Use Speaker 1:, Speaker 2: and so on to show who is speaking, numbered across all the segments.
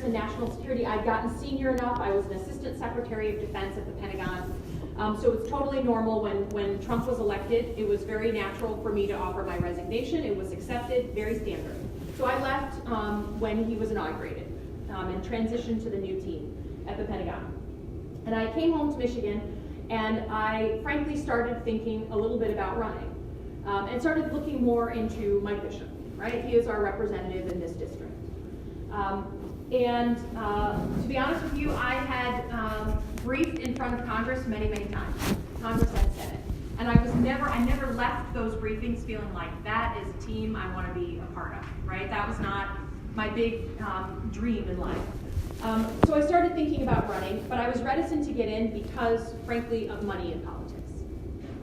Speaker 1: and national security. I'd gotten senior enough. I was an assistant secretary of defense at the Pentagon. So it's totally normal when Trump was elected. It was very natural for me to offer my resignation. It was accepted, very standard. So I left when he was inaugurated and transitioned to the new team at the Pentagon. And I came home to Michigan, and I frankly started thinking a little bit about running and started looking more into Mike Bishop, right? He is our representative in this district. To be honest with you, I had briefed in front of Congress many, many times, Congress and Senate. And I never left those briefings feeling like that is a team I want to be a part of, right? That was not my big dream in life. So I started thinking about running, but I was reticent to get in because, frankly, of money in politics.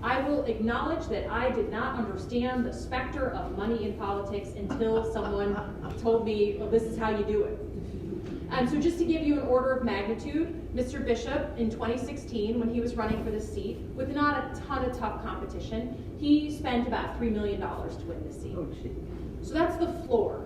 Speaker 1: I will acknowledge that I did not understand the specter of money in politics until someone told me, oh, this is how you do it. And so just to give you an order of magnitude, Mr. Bishop in 2016, when he was running for the seat, with not a ton of tough competition, he spent about $3 million to win this seat. So that's the floor,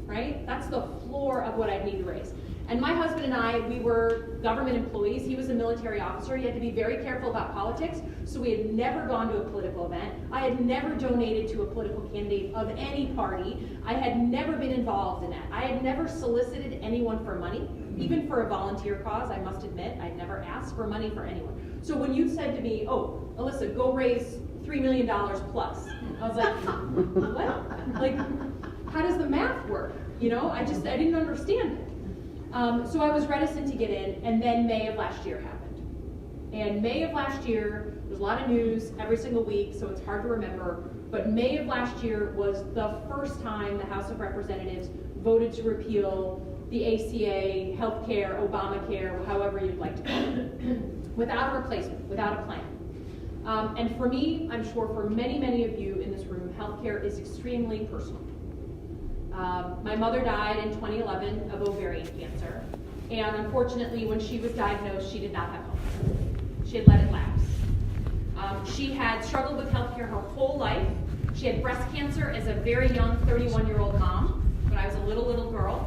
Speaker 1: right? That's the floor of what I'd need to raise. And my husband and I, we were government employees. He was a military officer. He had to be very careful about politics. So we had never gone to a political event. I had never donated to a political candidate of any party. I had never been involved in that. I had never solicited anyone for money, even for a volunteer cause, I must admit. I'd never asked for money for anyone. So when you said to me, oh, Elissa, go raise $3 million plus, I was like, what? Like, how does the math work? You know, I didn't understand it. So I was reticent to get in, and then May of last year happened. And May of last year, there's a lot of news every single week, so it's hard to remember, but May of last year was the first time the House of Representatives voted to repeal the ACA, healthcare, Obamacare, however you'd like to call it, without a replacement, without a plan. And for me, I'm sure for many, many of you in this room, healthcare is extremely personal. My mother died in 2011 of ovarian cancer, and unfortunately, when she was diagnosed, she did not have health. She had let it lapse. She had struggled with healthcare her whole life. She had breast cancer as a very young 31-year-old mom when I was a little girl.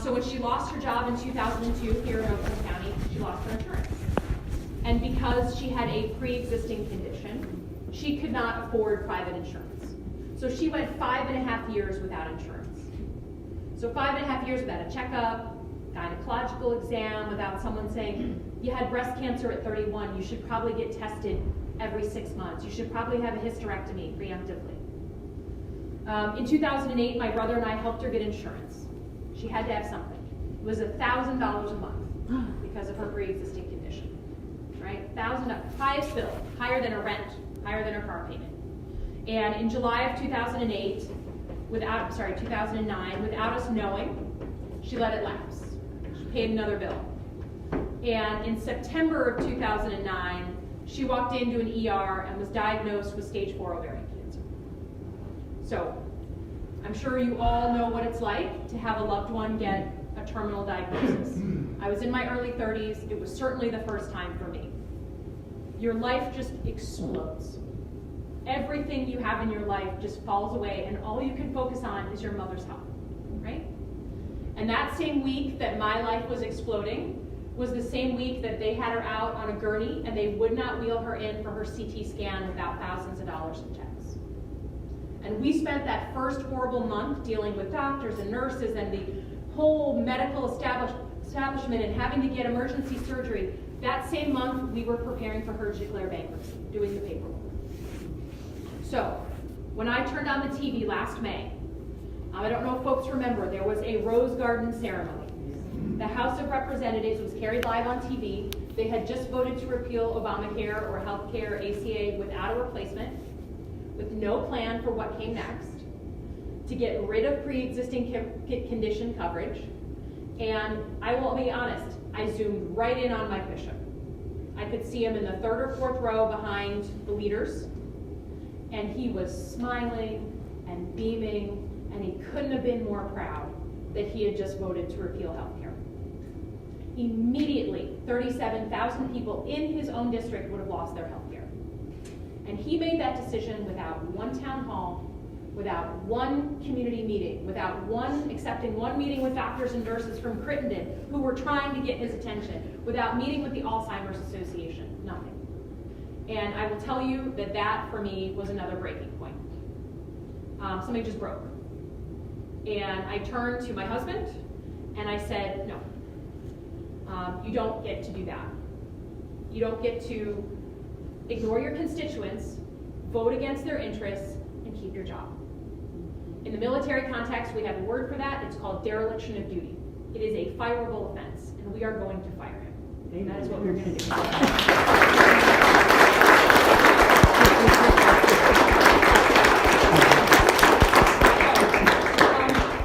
Speaker 1: So when she lost her job in 2002 here in Oakland County, she lost her insurance. And because she had a pre-existing condition, she could not afford private insurance. So she went 5.5 years without insurance. So 5.5 years without a checkup, gynecological exam, without someone saying, you had breast cancer at 31, you should probably get tested every 6 months. You should probably have a hysterectomy preemptively. In 2008, my brother and I helped her get insurance. She had to have something. It was $1,000 a month because of her pre-existing condition, right? $1,000, highest bill, higher than her rent, higher than her car payment. And in July of 2009, without us knowing, she let it lapse. She paid another bill. And in September of 2009, she walked into an ER and was diagnosed with stage 4 ovarian cancer. So, I'm sure you all know what it's like to have a loved one get a terminal diagnosis. I was in my early 30s. It was certainly the first time for me. Your life just explodes. Everything you have in your life just falls away, and all you can focus on is your mother's health, right? And that same week that my life was exploding was the same week that they had her out on a gurney and they would not wheel her in for her CT scan without thousands of dollars in checks. And we spent that first horrible month dealing with doctors and nurses and the whole medical establishment and having to get emergency surgery. That same month, we were preparing for her to declare bankruptcy, doing the paperwork. So, when I turned on the TV last May, I don't know if folks remember, there was a Rose Garden ceremony. The House of Representatives was carried live on TV. They had just voted to repeal Obamacare or healthcare ACA without a replacement, with no plan for what came next, to get rid of pre-existing condition coverage. And I will be honest, I zoomed right in on Mike Bishop. I could see him in the third or fourth row behind the leaders, and he was smiling and beaming, and he couldn't have been more proud that he had just voted to repeal healthcare. Immediately, 37,000 people in his own district would have lost their health care. And he made that decision without one town hall, without one community meeting, without accepting one meeting with doctors and nurses from Crittenden who were trying to get his attention, without meeting with the Alzheimer's Association, nothing. And I will tell you that that, for me, was another breaking point. Something just broke. And I turned to my husband, and I said, no, you don't get to do that. You don't get to ignore your constituents, vote against their interests, and keep your job. In the military context, we have a word for that. It's called dereliction of duty. It is a fireable offense, and we are going to fire him. And that is what we're going to do.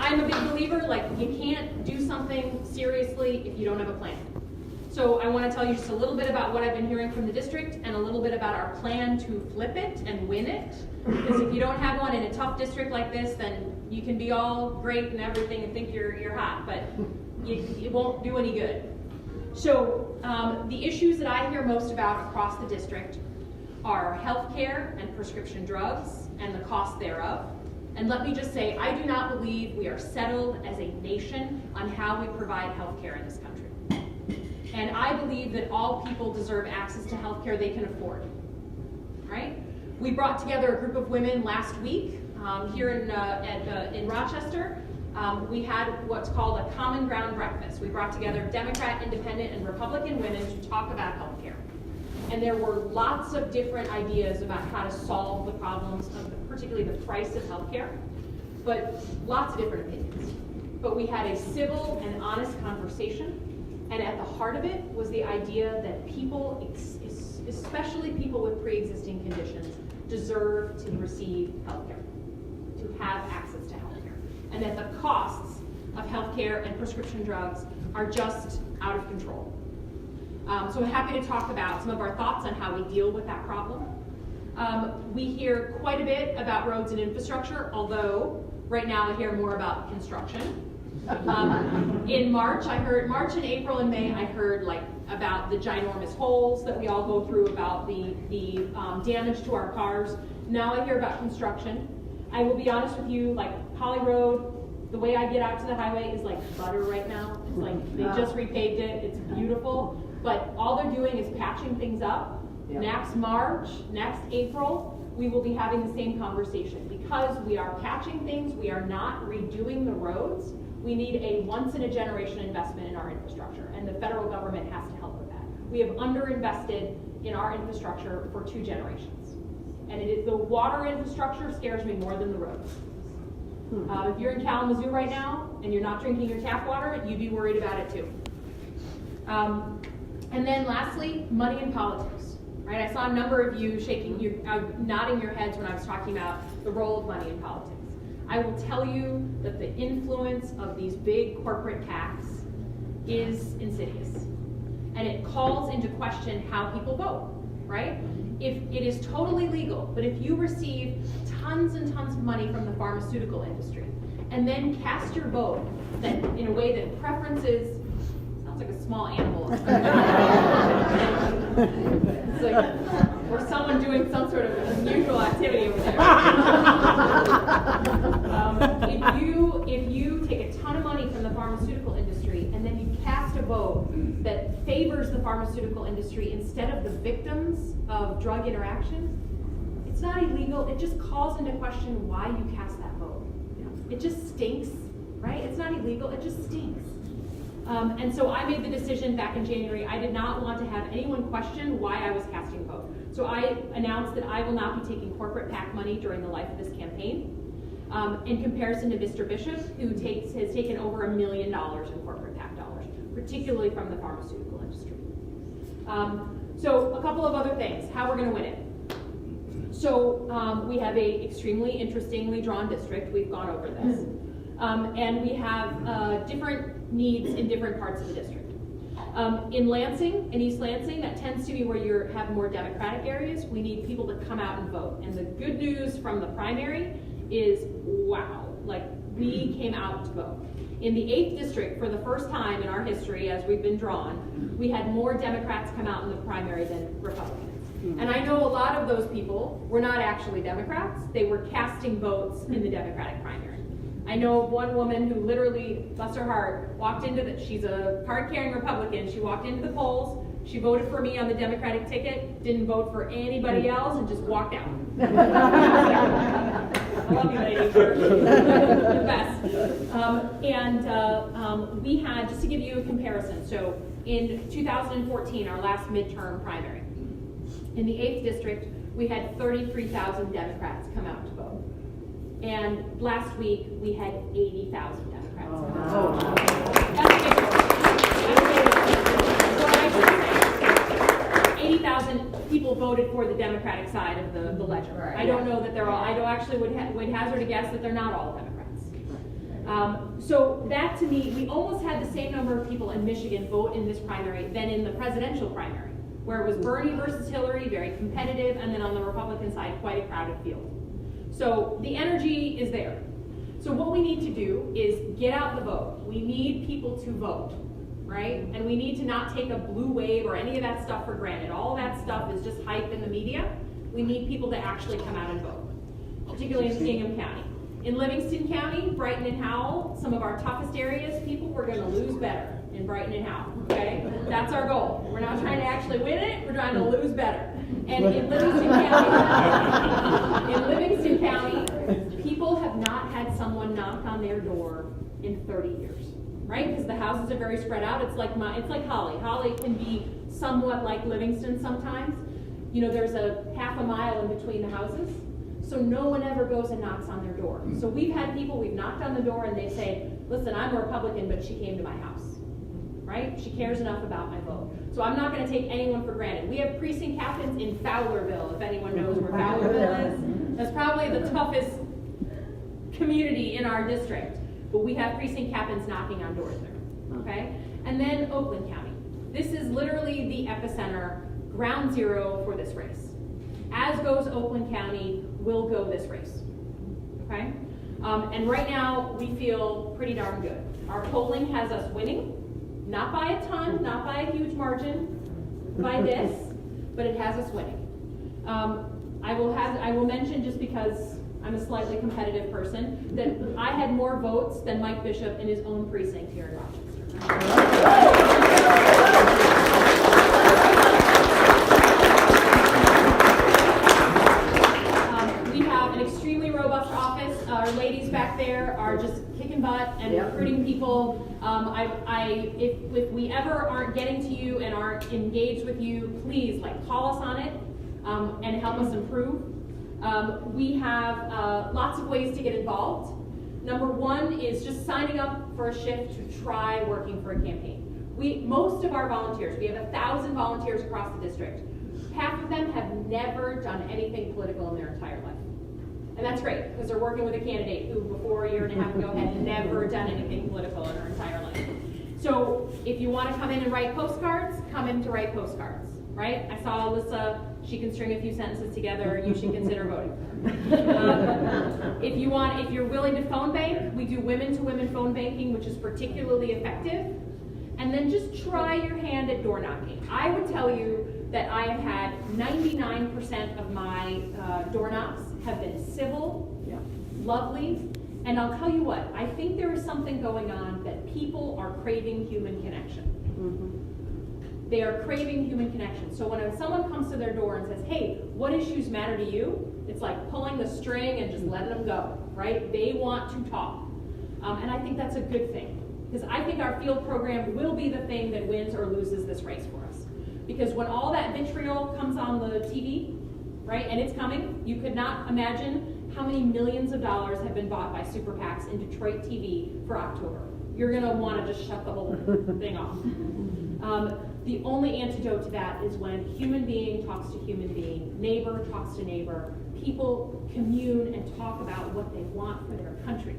Speaker 1: I'm a big believer, like, you can't do something seriously if you don't have a plan. So I want to tell you just a little bit about what I've been hearing from the district and a little bit about our plan to flip it and win it. Because if you don't have one in a tough district like this, then you can be all great and everything and think you're hot, but it won't do any good. So the issues that I hear most about across the district are healthcare and prescription drugs and the cost thereof. And let me just say, I do not believe we are settled as a nation on how we provide healthcare in this country. And I believe that all people deserve access to healthcare they can afford, right? We brought together a group of women last week here in Rochester. We had what's called a common ground breakfast. We brought together Democrat, Independent, and Republican women to talk about healthcare. And there were lots of different ideas about how to solve the problems of particularly the price of healthcare, but lots of different opinions. But we had a civil and honest conversation. And at the heart of it was the idea that people, especially people with pre-existing conditions, deserve to receive healthcare, to have access to healthcare. And that the costs of healthcare and prescription drugs are just out of control. So I'm happy to talk about some of our thoughts on how we deal with that problem. We hear quite a bit about roads and infrastructure, although right now I hear more about construction. In March and April and May, I heard about the ginormous holes that we all go through, about the damage to our cars. Now I hear about construction. I will be honest with you, like Holly Road, the way I get out to the highway is like butter right now. It's like they just repaved it. It's beautiful, but all they're doing is patching things up. Yep. Next March, next April, we will be having the same conversation. Because we are patching things, we are not redoing the roads. We need a once-in-a-generation investment in our infrastructure, and the federal government has to help with that. We have underinvested in our infrastructure for 2 generations. And the water infrastructure scares me more than the roads. If you're in Kalamazoo right now, and you're not drinking your tap water, you'd be worried about it too. And then lastly, money in politics. Right? I saw a number of you nodding your heads when I was talking about the role of money in politics. I will tell you that the influence of these big corporate PACs is insidious. And it calls into question how people vote, right? If it is totally legal, but if you receive tons and tons of money from the pharmaceutical industry, and then cast your vote that in a way that preferences, sounds like a small animal. It's like, or someone doing some sort of unusual activity over there. If you take a ton of money from the pharmaceutical industry and then you cast a vote that favors the pharmaceutical industry instead of the victims of drug interaction, it's not illegal. It just calls into question why you cast that vote. It just stinks, right? It's not illegal. It just stinks. And so I made the decision back in January. I did not want to have anyone question why I was casting a vote. So I announced that I will not be taking corporate PAC money during the life of this campaign, in comparison to Mr. Bishop, who has taken over $1 million in corporate PAC dollars, particularly from the pharmaceutical industry. So a couple of other things, how we're going to win it. So we have a extremely interestingly drawn district. We've gone over this. And we have different needs in different parts of the district. In Lansing, in East Lansing, that tends to be where you have more Democratic areas. We need people to come out and vote. And the good news from the primary is, wow, like we came out to vote. In the 8th district, for the first time in our history, as we've been drawn, we had more Democrats come out in the primary than Republicans. And I know a lot of those people were not actually Democrats. They were casting votes in the Democratic primary. I know of one woman who literally, bless her heart, walked into she's a card-carrying Republican. She walked into the polls. She voted for me on the Democratic ticket, didn't vote for anybody else, and just walked out. I love you, lady. The best. We had, just to give you a comparison, so in 2014, our last midterm primary, in the 8th district, we had 33,000 Democrats come out to vote. And last week, we had 80,000 Democrats come out to vote. That's a big difference. 80,000 people voted for the Democratic side of the ledger. Right. I don't know that they're all, I don't actually would hazard a guess that they're not all Democrats. So that to me, we almost had the same number of people in Michigan vote in this primary than in the presidential primary, where it was Bernie versus Hillary, very competitive, and then on the Republican side, quite a crowded field. So the energy is there. So what we need to do is get out the vote. We need people to vote, right? And we need to not take a blue wave or any of that stuff for granted. All that stuff is just hype in the media. We need people to actually come out and vote, particularly in Hingham County. In Livingston County, Brighton and Howell, some of our toughest areas, people, we're going to lose better in Brighton and Howell, okay? That's our goal. We're not trying to actually win it, we're trying to lose better. And in Livingston County, people have not had someone knock on their door in 30 years, right? Because the houses are very spread out. It's like Holly. Holly can be somewhat like Livingston sometimes. You know, there's a half a mile in between the houses. So no one ever goes and knocks on their door. So we've had people, we've knocked on the door and they say, listen, I'm a Republican, but she came to my house, right? She cares enough about my vote. So I'm not going to take anyone for granted. We have precinct captains in Fowlerville, if anyone knows where Fowlerville is. That's probably the toughest community in our district. But we have precinct captains knocking on doors there, okay? And then Oakland County. This is literally the epicenter, ground zero for this race. As goes Oakland County, will go this race, okay? And right now, we feel pretty darn good. Our polling has us winning, not by a ton, not by a huge margin, by this, but it has us winning. I will mention, just because I'm a slightly competitive person, that I had more votes than Mike Bishop in his own precinct here in Rochester. Our ladies back there are just kicking butt and recruiting people. If we ever aren't getting to you and aren't engaged with you, please call us on it and help us improve. We have lots of ways to get involved. Number one is just signing up for a shift to try working for a campaign. Most of our volunteers, we have 1,000 volunteers across the district. Half of them have never done anything political in their entire life. And that's great, because they're working with a candidate who, before a year and a half ago, had never done anything political in her entire life. So if you want to come in and write postcards, come in to write postcards, right? I saw Elissa, she can string a few sentences together, you should consider voting for her. If you're willing to phone bank, we do women-to-women phone banking, which is particularly effective. And then just try your hand at door knocking. I would tell you that I have had 99% of my door knocks have been civil, lovely, and I'll tell you what, I think there is something going on that people are craving human connection. Mm-hmm. They are craving human connection. So when someone comes to their door and says, hey, what issues matter to you? It's like pulling the string and just letting them go, right? They want to talk. And I think that's a good thing, because I think our field program will be the thing that wins or loses this race for us. Because when all that vitriol comes on the TV, right, and it's coming, you could not imagine how many millions of dollars have been bought by super PACs in Detroit TV for October. You're going to want to just shut the whole thing off. The only antidote to that is when human being talks to human being, neighbor talks to neighbor, people commune and talk about what they want for their country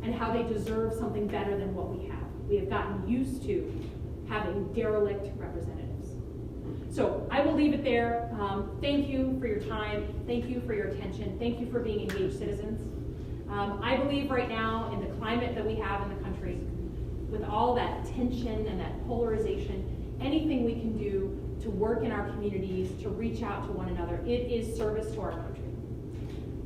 Speaker 1: and how they deserve something better than what we have. We have gotten used to having derelict representatives. So I will leave it there. Thank you for your time. Thank you for your attention. Thank you for being engaged citizens. I believe right now in the climate that we have in the country, with all that tension and that polarization, anything we can do to work in our communities, to reach out to one another. It is service to our country.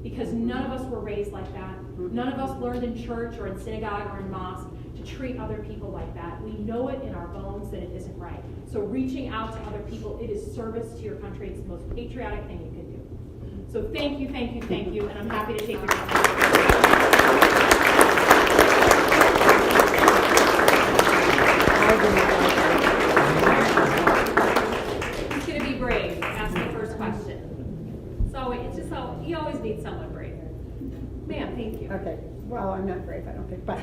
Speaker 1: Because none of us were raised like that. None of us learned in church or in synagogue or in mosque to treat other people like that. We know it in our bones that it isn't right. So reaching out to other people, it is service to your country. It's the most patriotic thing you can do. So thank you, thank you, thank you, and I'm happy to take your questions. Who's going to be brave? Ask the first question. You always need someone brave. Ma'am, thank you.
Speaker 2: Okay. Well, I'm not brave, I don't think, but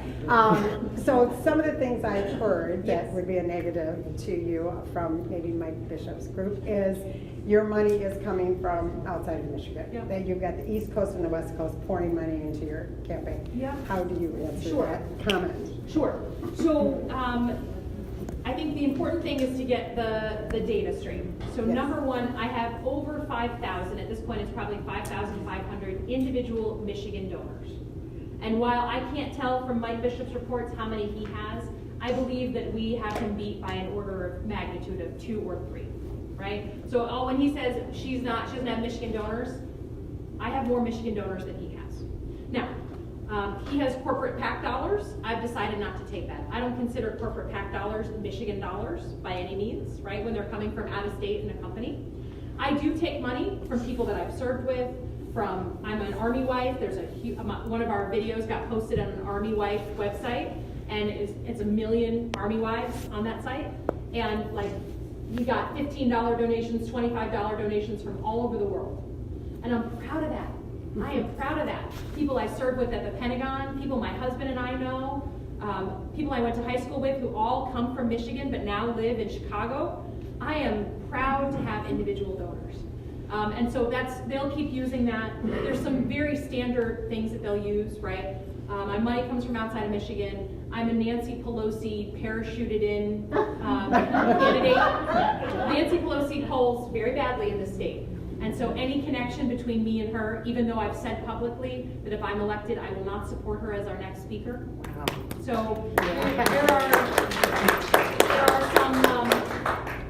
Speaker 2: so some of the things I've heard that would be a negative to you from maybe Mike Bishop's group is your money is coming from outside of Michigan.
Speaker 1: Yep.
Speaker 2: That you've got the East Coast and the West Coast pouring money into your campaign.
Speaker 1: Yep.
Speaker 2: How do you answer that comment?
Speaker 1: Sure. So I think the important thing is to get the data straight. So number one, I have over 5,000, at this point it's probably 5,500 individual Michigan donors. And while I can't tell from Mike Bishop's reports how many he has, I believe that we have him beat by an order of magnitude of 2 or 3, right? So when he says she doesn't have Michigan donors, I have more Michigan donors than he has. Now, he has corporate PAC dollars. I've decided not to take that. I don't consider corporate PAC dollars Michigan dollars by any means, right, when they're coming from out of state in a company. I do take money from people that I've served with, I'm an Army wife. There's one of our videos got posted on an Army wife website, and it's 1 million Army wives on that site. And like, we got $15 donations, $25 donations from all over the world. And I'm proud of that. I am proud of that. People I served with at the Pentagon, people my husband and I know, people I went to high school with who all come from Michigan but now live in Chicago. I am proud to have individual donors. And so they'll keep using that. There's some very standard things that they'll use, right? My money comes from outside of Michigan. I'm a Nancy Pelosi parachuted in candidate. Nancy Pelosi polls very badly in this state. And so any connection between me and her, even though I've said publicly that if I'm elected, I will not support her as our next speaker. Wow. So there are some,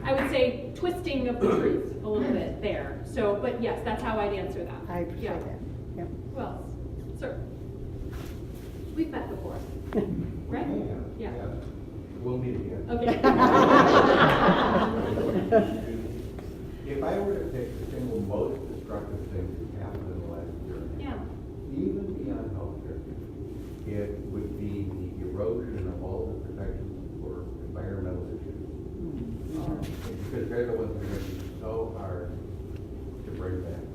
Speaker 1: I would say, twisting of the truth a little bit there. So, but yes, that's how I'd answer that.
Speaker 2: I appreciate that. Yep.
Speaker 1: Who else? Sir. We've met before. Right? Yeah.
Speaker 3: We'll meet again.
Speaker 1: Okay.
Speaker 3: If I were to pick the single most destructive thing that's happened in the last year, even beyond healthcare, it would be the erosion of all the protections for environmental issues. Because they're the ones that are going to be so hard to bring back.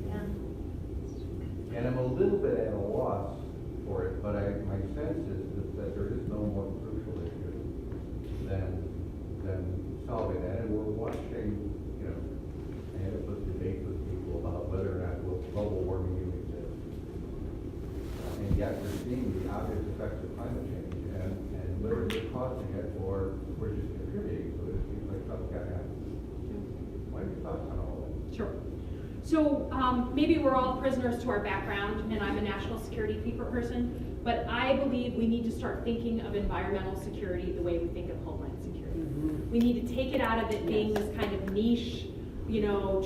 Speaker 3: Yeah. And I'm a little bit at a loss for it, but my sense is that there is no more crucial issue than solving that. And we're watching, I had a debate with people about whether or not global warming even exists. And yet we're seeing the obvious effects of climate change, and whether we're causing it or we're just contributing to it, it seems like something's got to happen. What are your thoughts on all of that?
Speaker 1: Sure. So maybe we're all prisoners to our background, and I'm a national security people person, but I believe we need to start thinking of environmental security the way we think of homeland security. Mm-hmm. We need to take it out of it being this kind of niche,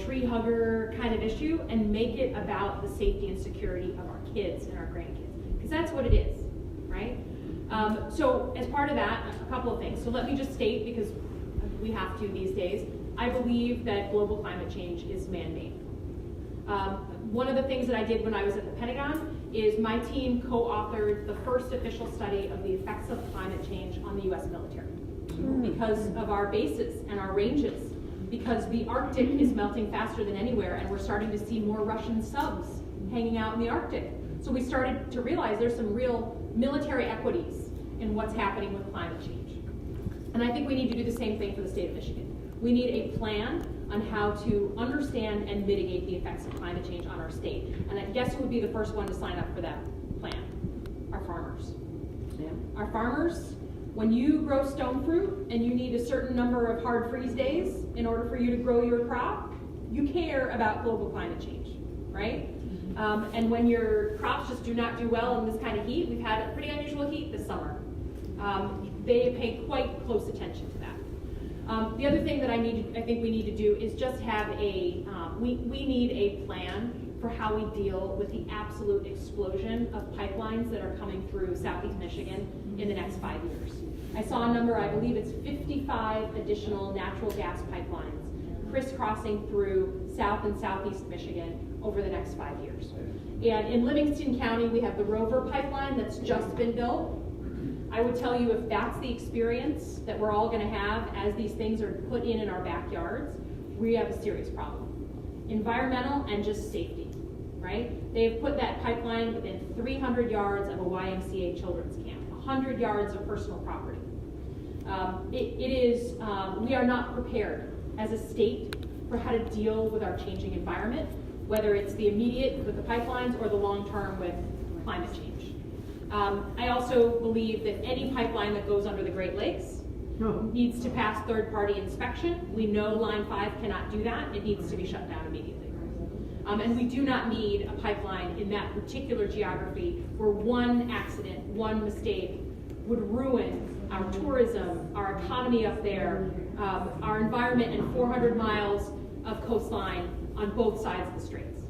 Speaker 1: tree hugger kind of issue, and make it about the safety and security of our kids and our grandkids, because that's what it is, right? So as part of that, a couple of things. So let me just state, because we have to these days, I believe that global climate change is man-made. One of the things that I did when I was at the Pentagon is my team co-authored the first official study of the effects of climate change on the U.S. military because of our bases and our ranges, because the Arctic is melting faster than anywhere, and we're starting to see more Russian subs hanging out in the Arctic. So we started to realize there's some real military equities in what's happening with climate change. And I think we need to do the same thing for the state of Michigan. We need a plan on how to understand and mitigate the effects of climate change on our state. And I guess who would be the first one to sign up for that plan? Our farmers. Yeah. Our farmers, when you grow stone fruit and you need a certain number of hard freeze days in order for you to grow your crop, you care about global climate change, right? And when your crops just do not do well in this kind of heat, we've had a pretty unusual heat this summer. They pay quite close attention to that. The other thing that I think we need to do is just have we need a plan for how we deal with the absolute explosion of pipelines that are coming through Southeast Michigan in the next 5 years. I saw a number, I believe it's 55 additional natural gas pipelines crisscrossing through South and Southeast Michigan over the next 5 years. And in Livingston County, we have the Rover pipeline that's just been built. I would tell you, if that's the experience that we're all going to have as these things are put in our backyards, we have a serious problem. Environmental and just safety, right? They've put that pipeline within 300 yards of a YMCA children's camp, 100 yards of personal property. We are not prepared as a state for how to deal with our changing environment, whether it's the immediate with the pipelines or the long term with climate change. I also believe that any pipeline that goes under the Great Lakes needs to pass third-party inspection. We know Line 5 cannot do that. It needs to be shut down immediately. And we do not need a pipeline in that particular geography where one accident, one mistake would ruin our tourism, our economy up there, our environment, and 400 miles of coastline on both sides of the straits.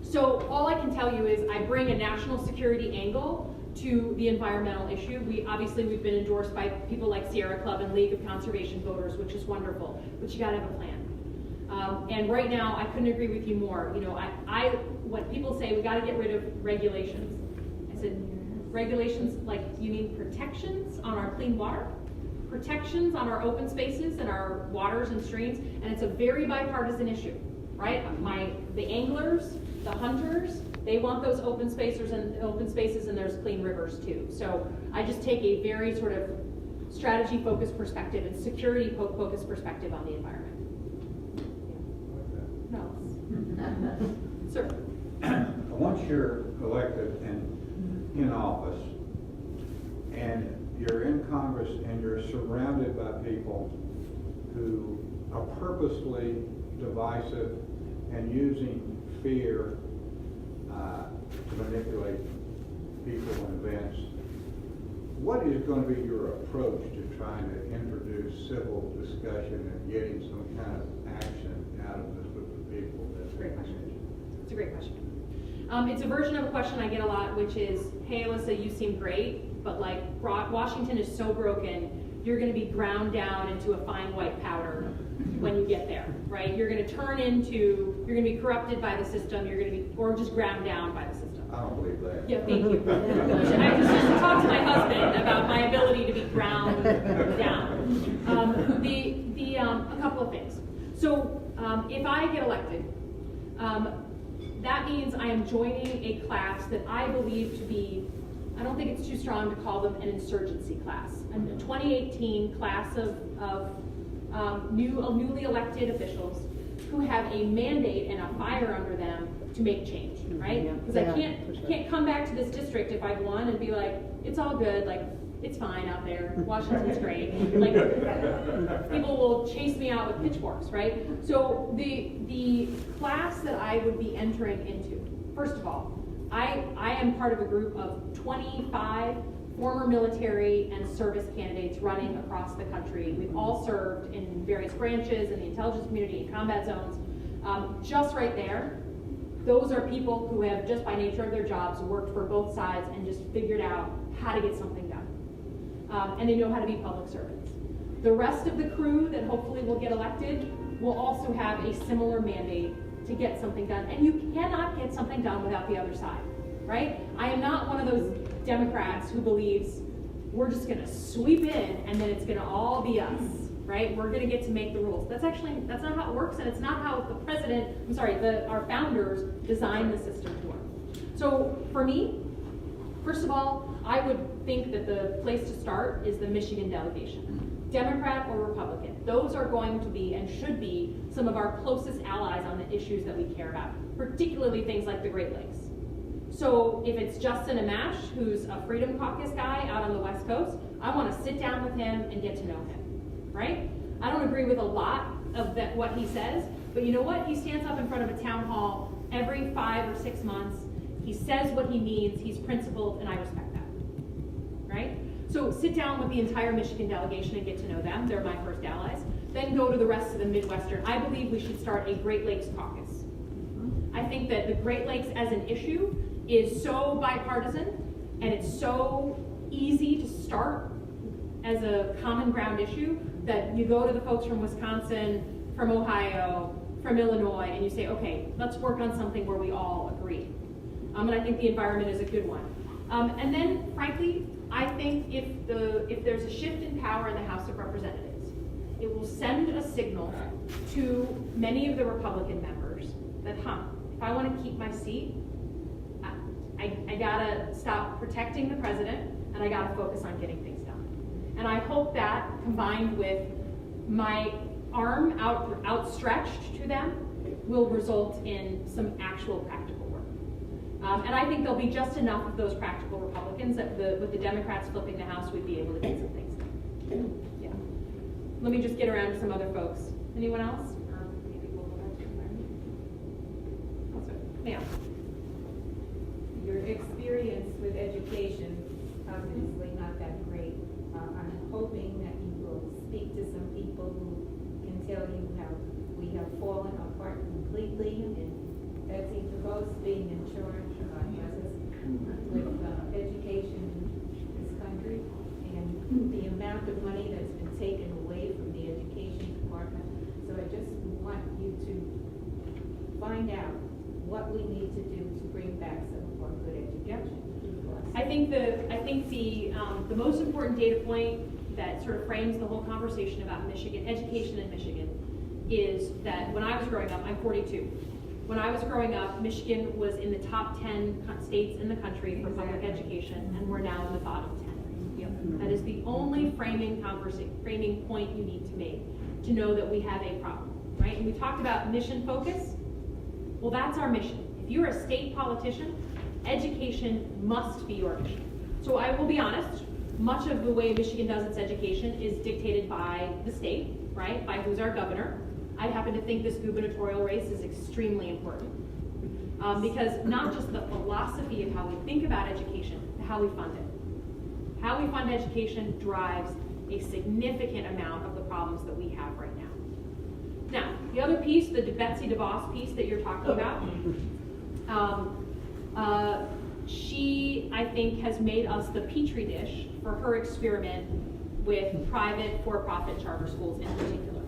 Speaker 1: So all I can tell you is I bring a national security angle to the environmental issue. We've been endorsed by people like Sierra Club and League of Conservation Voters, which is wonderful, but you gotta have a plan. And right now, I couldn't agree with you more. You know, when people say we gotta get rid of regulations, I said, regulations, like, you mean protections on our clean water? Protections on our open spaces and our waters and streams, and it's a very bipartisan issue, right? The anglers, the hunters, they want those open spaces and there's clean rivers too. So I just take a very sort of strategy-focused perspective and security-focused perspective on the environment. No. Sir.
Speaker 4: Once you're elected and in office, and you're in Congress and you're surrounded by people who are purposely divisive and using fear to manipulate people and events, what is going to be your approach to trying to introduce civil discussion and getting some kind of action out of this group of people?
Speaker 1: That's a great question. It's a great question. It's a version of a question I get a lot, which is, hey, Elissa, you seem great, but like Washington is so broken, you're going to be ground down into a fine white powder when you get there, right? You're going to be corrupted by the system, or just ground down by the system.
Speaker 4: I don't believe that.
Speaker 1: Yeah, thank you. I just talked to my husband about my ability to be ground down. A couple of things. So if I get elected, that means I am joining a class that I believe to be, I don't think it's too strong to call them an insurgency class, a 2018 class of newly elected officials who have a mandate and a fire under them to make change, right? Because I can't come back to this district if I've won and be like, it's all good, like, it's fine out there, Washington's great. Like, people will chase me out with pitchforks, right? So the class that I would be entering into, first of all, I am part of a group of 25 former military and service candidates running across the country. We've all served in various branches in the intelligence community, in combat zones. Just right there, those are people who have, just by nature of their jobs, worked for both sides and just figured out how to get something done. And they know how to be public servants. The rest of the crew that hopefully will get elected will also have a similar mandate to get something done. And you cannot get something done without the other side, right? I am not one of those Democrats who believes we're just gonna sweep in and then it's gonna all be us, right? We're gonna get to make the rules. That's not how it works, and it's not how our founders designed the system to work. So for me, first of all, I would think that the place to start is the Michigan delegation, Democrat or Republican. Those are going to be and should be some of our closest allies on the issues that we care about, particularly things like the Great Lakes. So if it's Justin Amash, who's a Freedom Caucus guy out on the West Coast, I want to sit down with him and get to know him, right? I don't agree with a lot of what he says, but you know what? He stands up in front of a town hall every 5 or 6 months. He says what he means, he's principled, and I respect that, right? So sit down with the entire Michigan delegation and get to know them. They're my first allies. Then go to the rest of the Midwestern. I believe we should start a Great Lakes caucus. I think that the Great Lakes as an issue is so bipartisan and it's so easy to start as a common ground issue that you go to the folks from Wisconsin, from Ohio, from Illinois, and you say, okay, let's work on something where we all agree. And I think the environment is a good one. And then, frankly, I think if there's a shift in power in the House of Representatives, it will send a signal to many of the Republican members that, if I want to keep my seat, I gotta stop protecting the president and I gotta focus on getting things done. And I hope that, combined with my arm outstretched to them, will result in some actual practical work. And I think there'll be just enough of those practical Republicans that with the Democrats flipping the House, we'd be able to get some things done. Yeah. Let me just get around to some other folks. Anyone else? Maybe we'll go back to environment. Ma'am.
Speaker 5: Your experience with education obviously not that great. I'm hoping that you will speak to some people who can tell you how we have fallen apart completely, and Betsy DeVos being in charge with education in this country, and the amount of money that's been taken away from the education department. So I just want you to find out what we need to do to bring back some of our good education.
Speaker 1: I think the most important data point that sort of frames the whole conversation about Michigan, education in Michigan, is that when I was growing up, I'm 42. When I was growing up, Michigan was in the top 10 states in the country for public education, and we're now in the bottom 10. Yep. That is the only framing point you need to make to know that we have a problem, right? And we talked about mission focus. Well, that's our mission. If you're a state politician, education must be your mission. So I will be honest, much of the way Michigan does its education is dictated by the state, right? By who's our governor. I happen to think this gubernatorial race is extremely important because not just the philosophy of how we think about education, but how we fund it. How we fund education drives a significant amount of the problems that we have right now. Now, the other piece, the Betsy DeVos piece that you're talking about, she, I think, has made us the petri dish for her experiment with private for-profit charter schools in particular.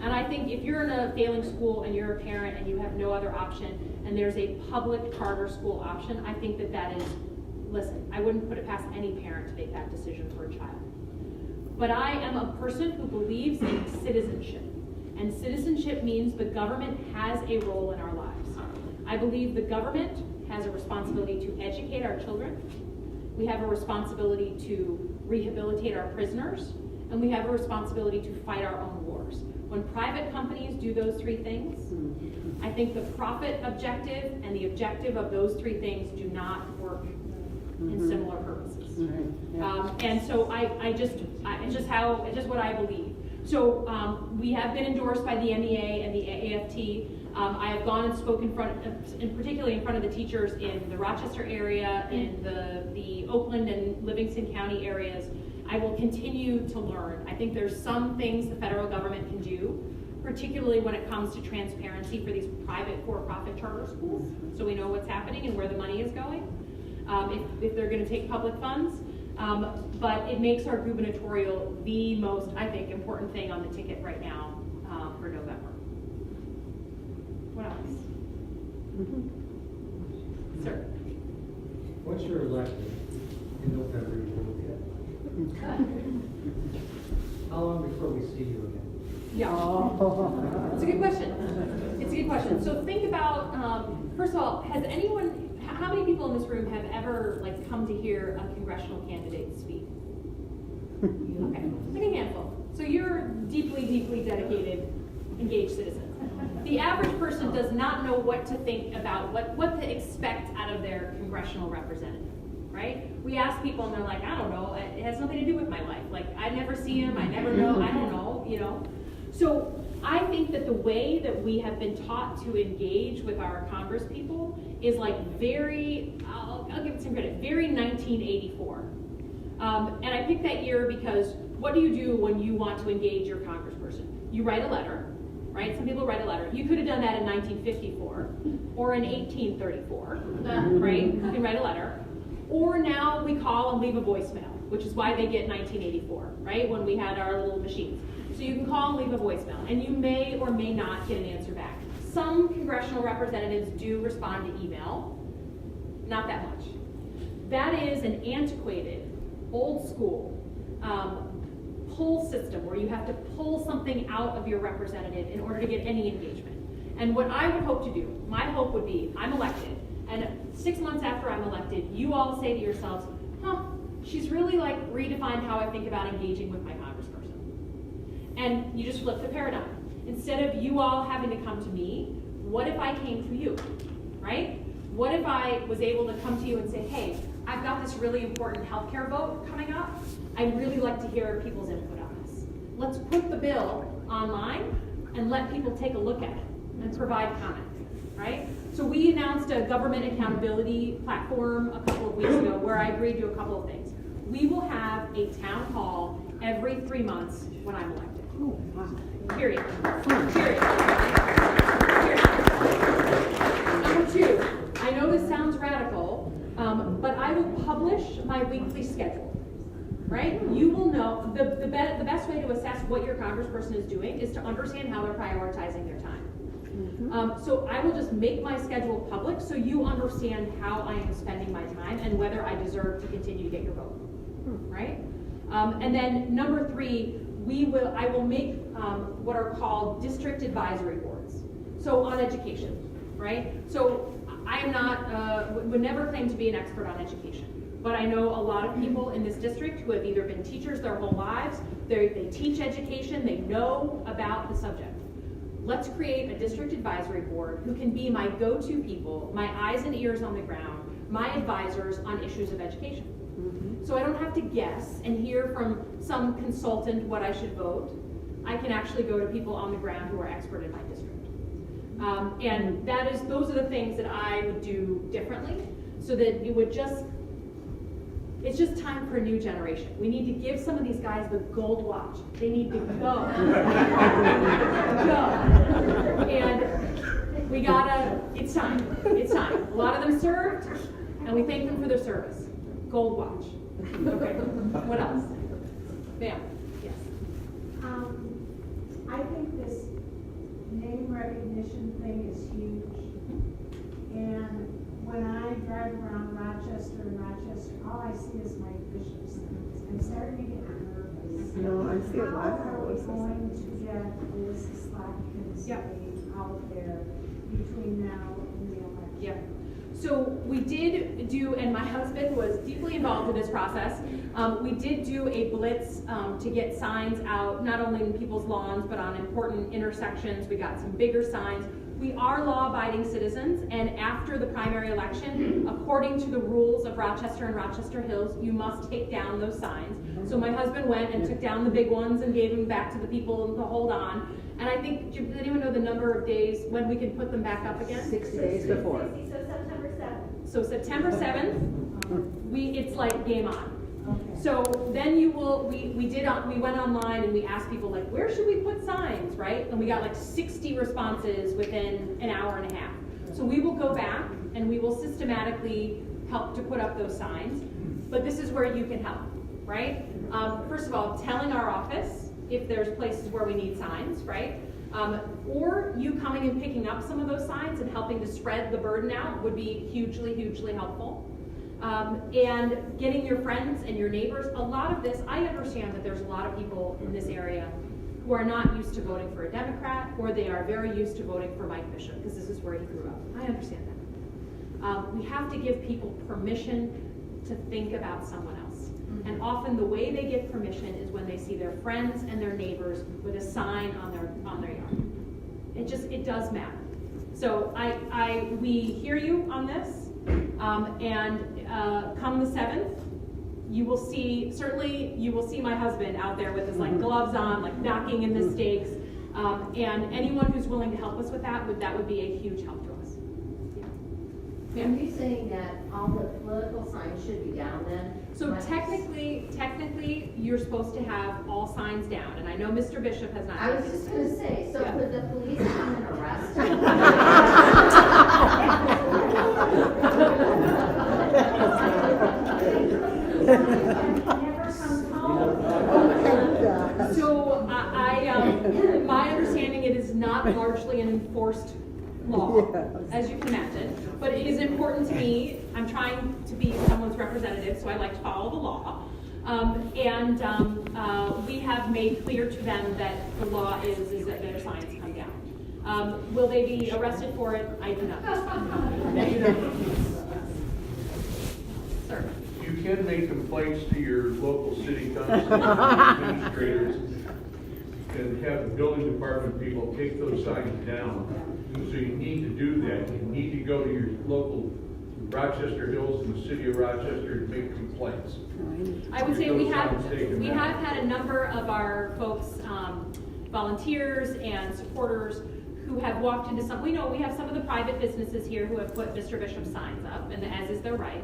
Speaker 1: And I think if you're in a failing school and you're a parent and you have no other option and there's a public charter school option, I think that is, listen, I wouldn't put it past any parent to make that decision for a child. But I am a person who believes in citizenship. And citizenship means the government has a role in our lives. I believe the government has a responsibility to educate our children. We have a responsibility to rehabilitate our prisoners. And we have a responsibility to fight our own wars. When private companies do those three things, I think the profit objective and the objective of those three things do not work in similar purposes. And so it's just what I believe. So we have been endorsed by the MEA and the AFT. I have gone and spoken particularly in front of the teachers in the Rochester area, in the Oakland and Livingston County areas. I will continue to learn. I think there's some things the federal government can do, particularly when it comes to transparency for these private for-profit charter schools, so we know what's happening and where the money is going, if they're going to take public funds. But it makes our gubernatorial the most, I think, important thing on the ticket right now for November. What else? Sir.
Speaker 6: Once you're elected in November, you will get. How long before we see you again?
Speaker 1: Yeah. It's a good question. It's a good question. So think about, first of all, how many people in this room have ever come to hear a congressional candidate speak? Okay, like a handful. So you're deeply, deeply dedicated, engaged citizens. The average person does not know what to think about, what to expect out of their congressional representative, right? We ask people and they're like, I don't know, it has nothing to do with my life. I never see him, I never know, I don't know, So I think that the way that we have been taught to engage with our Congress people is very, I'll give it some credit, very 1984. And I picked that year because what do you do when you want to engage your congressperson? You write a letter, right? Some people write a letter. You could have done that in 1954 or in 1834, right? You can write a letter. Or now we call and leave a voicemail, which is why they get 1984, right? When we had our little machines. So you can call and leave a voicemail, and you may or may not get an answer back. Some congressional representatives do respond to email, not that much. That is an antiquated, old school pull system where you have to pull something out of your representative in order to get any engagement. And what I would hope to do, my hope would be, I'm elected, and 6 months after I'm elected, you all say to yourselves, she's really like redefined how I think about engaging with my congressperson. And you just flip the paradigm. Instead of you all having to come to me, what if I came to you, right? What if I was able to come to you and say, hey, I've got this really important healthcare vote coming up. I'd really like to hear people's input on this. Let's put the bill online and let people take a look at it and provide comment, right? So we announced a government accountability platform a couple of weeks ago where I agreed to a couple of things. We will have a town hall every 3 months when I'm elected. Period. Period. Number 2, I know this sounds radical, but I will publish my weekly schedule, right? You will know, the best way to assess what your congressperson is doing is to understand how they're prioritizing their time. So I will just make my schedule public so you understand how I am spending my time and whether I deserve to continue to get your vote, right? And then number 3, I will make what are called district advisory boards. So on education, right? So I am not, would never claim to be an expert on education, but I know a lot of people in this district who have either been teachers their whole lives, they teach education, they know about the subject. Let's create a district advisory board who can be my go-to people, my eyes and ears on the ground, my advisors on issues of education. So I don't have to guess and hear from some consultant what I should vote. I can actually go to people on the ground who are expert in my district. And those are the things that I would do differently so that it's just time for a new generation. We need to give some of these guys the gold watch. They need to go. And it's time. It's time. A lot of them served, and we thank them for their service. Gold watch. Okay, what else? Ma'am, yes.
Speaker 7: I think this name recognition thing is huge. And when I drive around Rochester, all I see is Mike Bishop's names. I'm starting to get nervous.
Speaker 2: No, I see a lot of
Speaker 7: How are we
Speaker 2: houses.
Speaker 7: going to get Elissa Slotkin's name out there between now and the election?
Speaker 1: Yeah. So we did do, and my husband was deeply involved in this process, we did do a blitz to get signs out, not only in people's lawns, but on important intersections. We got some bigger signs. We are law-abiding citizens, and after the primary election, according to the rules of Rochester and Rochester Hills, you must take down those signs. So my husband went and took down the big ones and gave them back to the people to hold on. And I think, does anyone know the number of days when we can put them back up again?
Speaker 2: 60 days before.
Speaker 1: So September 7th, it's like game on.
Speaker 7: Okay.
Speaker 1: So then we went online and we asked people like, where should we put signs, right? And we got like 60 responses within an hour and a half. So we will go back and we will systematically help to put up those signs. But this is where you can help, right? First of all, telling our office if there's places where we need signs, right? Or you coming and picking up some of those signs and helping to spread the burden out would be hugely, hugely helpful. And getting your friends and your neighbors, a lot of this, I understand that there's a lot of people in this area who are not used to voting for a Democrat, or they are very used to voting for Mike Bishop, because this is where he grew up. I understand that. We have to give people permission to think about someone else. And often the way they get permission is when they see their friends and their neighbors with a sign on their yard. It does matter. So we hear you on this, and come the 7th, you will see my husband out there with his like gloves on, like knocking in the stakes, and anyone who's willing to help us with that would be a huge help to us. Yeah. Yeah.
Speaker 8: Are you saying that all the political signs should be down then?
Speaker 1: So technically, you're supposed to have all signs down, and I know Mr. Bishop has not.
Speaker 8: I was
Speaker 1: taken
Speaker 8: just
Speaker 1: it.
Speaker 8: gonna say, so
Speaker 1: Yeah.
Speaker 8: could the police come and arrest
Speaker 7: Never comes home.
Speaker 1: So my understanding, it is not largely an enforced law,
Speaker 2: Yes.
Speaker 1: as you can imagine. But it is important to me, I'm trying to be someone's representative, so I like to follow the law. We have made clear to them that the law is that their signs come down. Will they be arrested for it? I do not. Sir.
Speaker 9: You can make complaints to your local city council administrators and have the building department people take those signs down. So you need to do that. You need to go to your local Rochester Hills and the city of Rochester to make complaints.
Speaker 1: I would say we
Speaker 9: Those
Speaker 1: have
Speaker 9: signs taken down.
Speaker 1: had a number of our folks, volunteers and supporters who have walked into some, we have some of the private businesses here who have put Mr. Bishop signs up, and as is their right.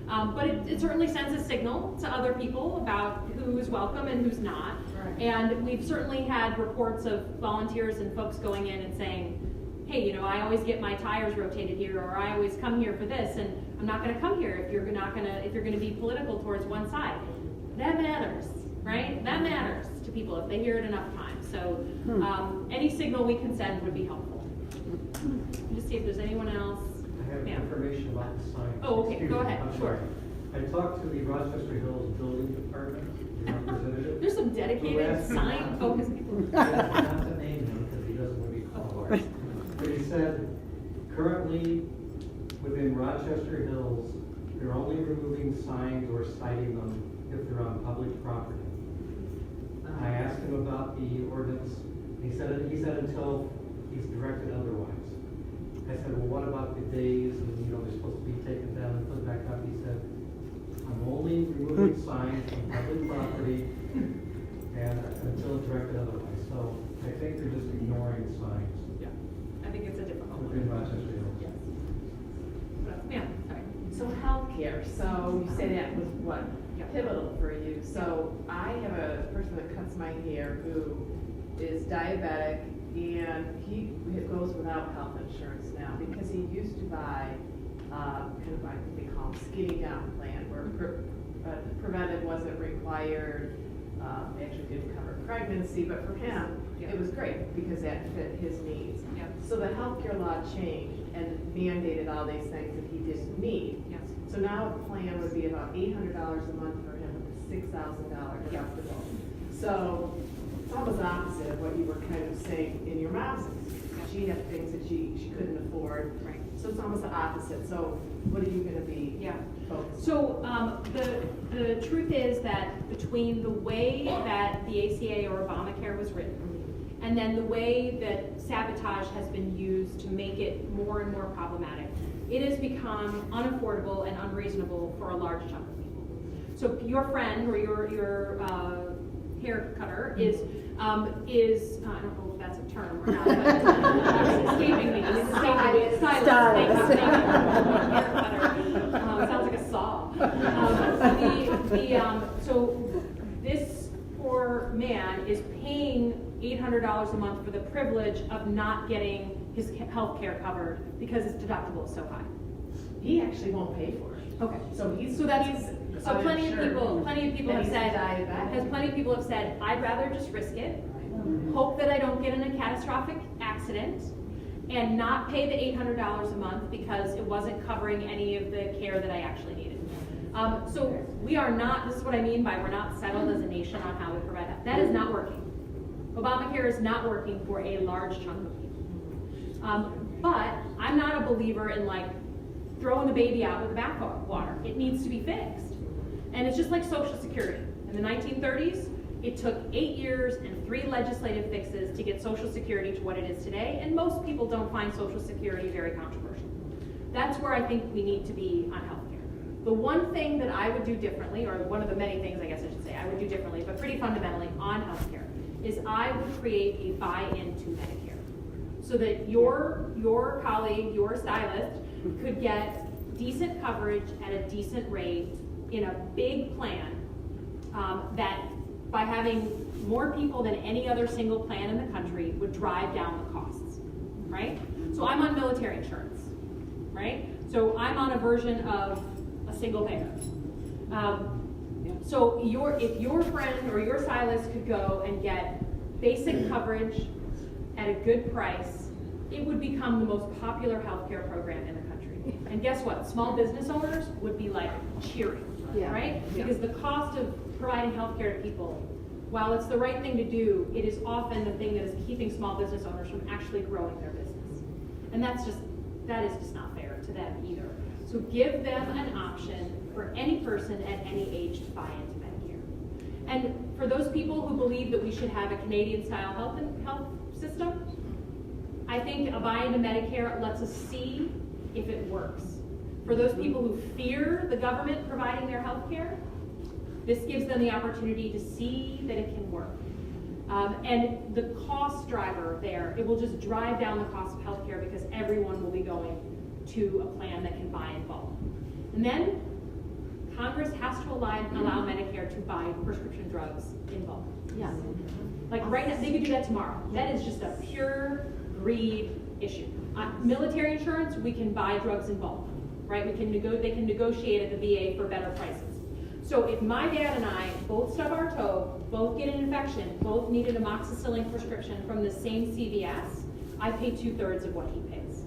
Speaker 1: But it certainly sends a signal to other people about who is welcome and who's not.
Speaker 5: Right.
Speaker 1: And we've certainly had reports of volunteers and folks going in and saying, hey, I always get my tires rotated here, or I always come here for this, and I'm not gonna come here if you're gonna be political towards one side. That matters, right? That matters to people if they hear it enough times. So any signal we can send would be helpful. Just see if there's anyone else.
Speaker 6: I have
Speaker 1: Yeah.
Speaker 6: information about the sign.
Speaker 1: Oh, okay,
Speaker 6: Excuse
Speaker 1: go
Speaker 6: me,
Speaker 1: ahead,
Speaker 6: I'm
Speaker 1: sure.
Speaker 6: sorry. I talked to the Rochester Hills Building Department, the representative.
Speaker 1: There's some dedicated
Speaker 6: Who asked me
Speaker 1: sign-focused people.
Speaker 6: not to name him because he doesn't want to be called. But he said, currently, within Rochester Hills, they're only removing signs or citing them if they're on public property. I asked him about the ordinance. He said until he's directed otherwise. I said, well, what about the days and, they're supposed to be taken down and put back up? He said, I'm only removing signs from public property and until directed otherwise. So I think they're just ignoring signs
Speaker 1: Yeah, I think it's a difficult
Speaker 6: within
Speaker 1: one.
Speaker 6: Rochester Hills.
Speaker 1: Yeah, sorry.
Speaker 10: So healthcare, so you say that was what,
Speaker 1: Yeah.
Speaker 10: pivotal for you. So I have a person that cuts my hair who is diabetic and he goes without health insurance now because he used to buy kind of, I think they call them skinny down plan where preventive wasn't required, actually didn't cover pregnancy, but for him,
Speaker 1: Yeah.
Speaker 10: it was great because that fit his needs.
Speaker 1: Yeah.
Speaker 10: So the healthcare law changed and mandated all these things that he didn't need.
Speaker 1: Yes.
Speaker 10: So now the plan would be about $800 a month for him with a $6,000 deductible. So it's almost opposite of what you were kind of saying in your mom's. She had things that she couldn't afford.
Speaker 1: Right.
Speaker 10: So it's almost the opposite. So what are you gonna be
Speaker 1: Yeah.
Speaker 10: focused on?
Speaker 1: So the truth is that between the way that the ACA or Obamacare was written, and then the way that sabotage has been used to make it more and more problematic, it has become unaffordable and unreasonable for a large chunk of people. So your friend or your hair cutter is I don't know if that's a term or not, but it's escaping me. It's escaping me. Stylist. Thank you. Hair cutter. Sounds like a saw. So this poor man is paying $800 a month for the privilege of not getting his health care covered because his deductible is so high.
Speaker 10: He actually won't pay for it.
Speaker 1: Okay.
Speaker 10: So he's
Speaker 1: plenty
Speaker 10: uninsured.
Speaker 1: of people
Speaker 10: And
Speaker 1: have
Speaker 10: he's
Speaker 1: said,
Speaker 10: diabetic.
Speaker 1: plenty of people have said, I'd rather just risk it, hope that I don't get in a catastrophic accident, and not pay the $800 a month because it wasn't covering any of the care that I actually needed. So we are not, this is what I mean by we're not settled as a nation on how we provide that. That is not working. Obamacare is not working for a large chunk of people. But I'm not a believer in throwing the baby out with the bathwater. It needs to be fixed. And it's just like Social Security. In the 1930s, it took 8 years and 3 legislative fixes to get Social Security to what it is today, and most people don't find Social Security very controversial. That's where I think we need to be on healthcare. The one thing that I would do differently, or one of the many things I guess I should say I would do differently, but pretty fundamentally on healthcare, is I would create a buy-in to Medicare. So that your colleague, your stylist, could get decent coverage at a decent rate in a big plan, that by having more people than any other single plan in the country would drive down the costs, right? So I'm on military insurance, right? So I'm on a version of a single payer. So if your friend or your stylist could go and get basic coverage at a good price, it would become the most popular healthcare program in the country. And guess what? Small business owners would be like cheering, right? Because the cost of providing healthcare to people, while it's the right thing to do, it is often the thing that is keeping small business owners from actually growing their business. And that is just not fair to them either. So give them an option for any person at any age to buy into Medicare. And for those people who believe that we should have a Canadian-style health system, I think a buy into Medicare lets us see if it works. For those people who fear the government providing their health care, this gives them the opportunity to see that it can work. And the cost driver there, it will just drive down the cost of healthcare because everyone will be going to a plan that can buy in bulk. And then Congress has to allow Medicare to buy prescription drugs in bulk. Yes. Like right now, they could do that tomorrow. That is just a pure greed issue. Military insurance, we can buy drugs in bulk, right? They can negotiate at the VA for better prices. So if my dad and I both stub our toe, both get an infection, both need an amoxicillin prescription from the same CVS, I pay 2/3 of what he pays.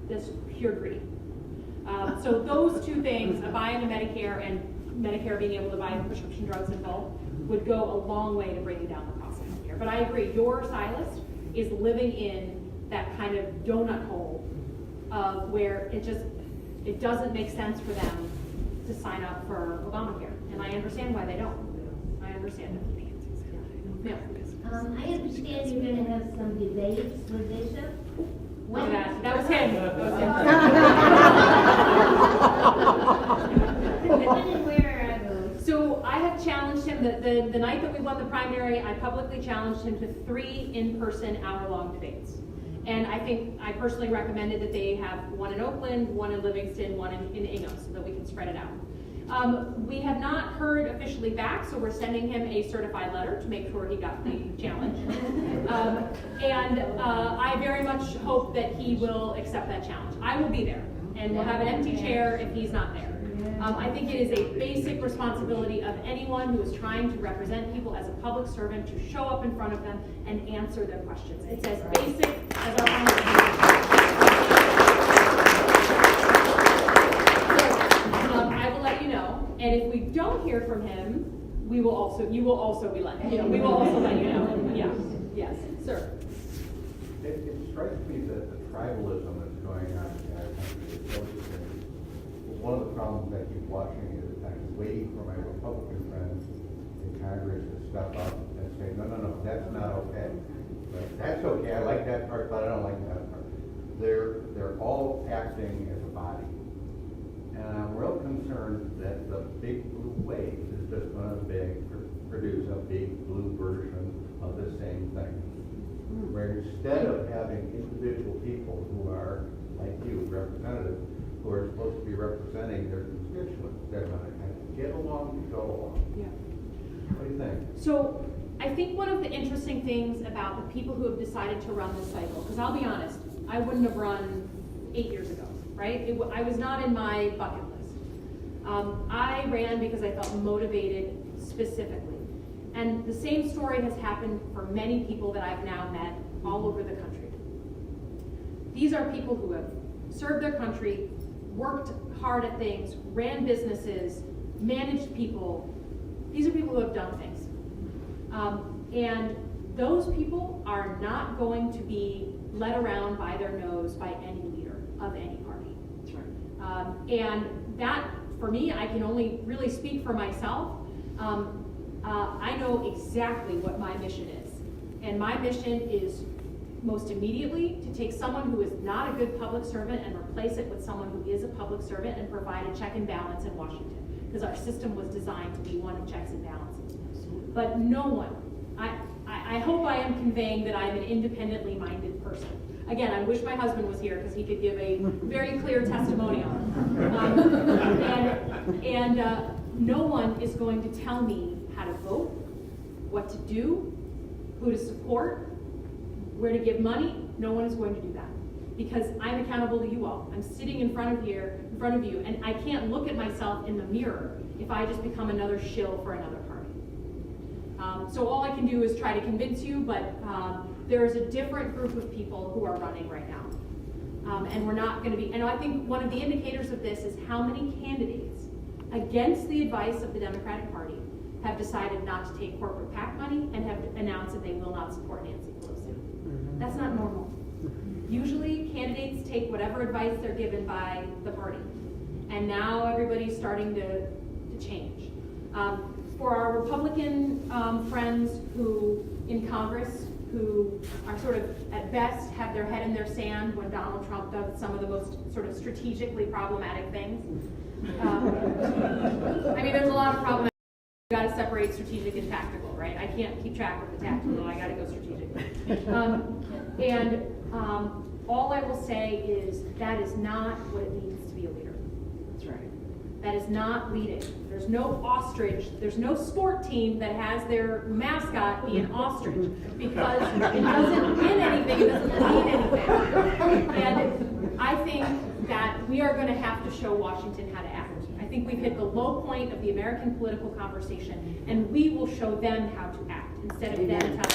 Speaker 1: That's pure greed. So those two things, a buy into Medicare and Medicare being able to buy prescription drugs in bulk, would go a long way to bringing down the cost of healthcare. But I agree, your stylist is living in that kind of donut hole where it doesn't make sense for them to sign up for Obamacare. And I understand why they don't. I understand it. Yeah.
Speaker 8: I understand you're gonna have some debates with Bishop.
Speaker 1: When that was him. That was him.
Speaker 8: When and where are those?
Speaker 1: So I have challenged him, the night that we won the primary, I publicly challenged him to 3 in-person hour-long debates. And I personally recommended that they have one in Oakland, one in Livingston, one in Ingham, so that we can spread it out. We have not heard officially back, so we're sending him a certified letter to make sure he got the challenge. I very much hope that he will accept that challenge. I will be there, and we'll have an empty chair if he's not there. I think it is a basic responsibility of anyone who is trying to represent people as a public servant to show up in front of them and answer their questions. It's as basic as our own. I will let you know, and if we don't hear from him, you will also be let, we will also let you know. Yeah, yes, sir.
Speaker 3: It strikes me that the tribalism that's going on in our country is so distinct. One of the problems I keep watching is I'm waiting for my Republican friends in Congress to step up and say, no, that's not okay. But that's okay, I like that part, but I don't like that part. They're all acting as a body. And I'm real concerned that the big blue wave is just going to produce a big blue version of the same thing. Where instead of having individual people who are, like you, representatives, who are supposed to be representing their constituents, they're going to kind of get along and go along.
Speaker 1: Yeah.
Speaker 3: What do you think?
Speaker 1: So I think one of the interesting things about the people who have decided to run this cycle, because I'll be honest, I wouldn't have run 8 years ago, right? I was not in my bucket list. I ran because I felt motivated specifically. And the same story has happened for many people that I've now met all over the country. These are people who have served their country, worked hard at things, ran businesses, managed people. These are people who have done things. And those people are not going to be led around by their nose by any leader of any party. And that, for me, I can only really speak for myself. I know exactly what my mission is. And my mission is most immediately to take someone who is not a good public servant and replace it with someone who is a public servant and provide a check and balance in Washington. Because our system was designed to be one of checks and balances. But no one, I I hope I am conveying that I'm an independently minded person. Again, I wish my husband was here because he could give a very clear testimonial. No one is going to tell me how to vote, what to do, who to support, where to give money. No one is going to do that because I'm accountable to you all. I'm sitting in front of you, and I can't look at myself in the mirror if I just become another shill for another party. So all I can do is try to convince you, but there is a different group of people who are running right now. And we're not going to be, and I think one of the indicators of this is how many candidates, against the advice of the Democratic Party, have decided not to take corporate PAC money and have announced that they will not support Nancy Pelosi. That's not normal. Usually candidates take whatever advice they're given by the party. And now everybody's starting to change. For our Republican friends who in Congress who are sort of at best have their head in their sand when Donald Trump does some of the most sort of strategically problematic things. I mean, there's a lot of problematic. You got to separate strategic and tactical, right? I can't keep track of the tactical. I got to go strategic. All I will say is that is not what it means to be a leader. That's right. That is not leading. There's no ostrich. There's no sport team that has their mascot be an ostrich because it doesn't win anything. It doesn't lead anything. And I think that we are going to have to show Washington how to act. I think we've hit the low point of the American political conversation, and we will show them how to act instead of them telling us.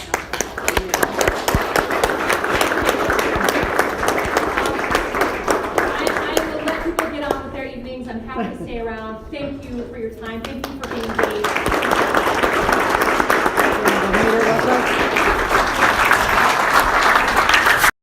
Speaker 1: I will let people get on with their evenings. I'm happy to stay around. Thank you for your time. Thank you for being engaged.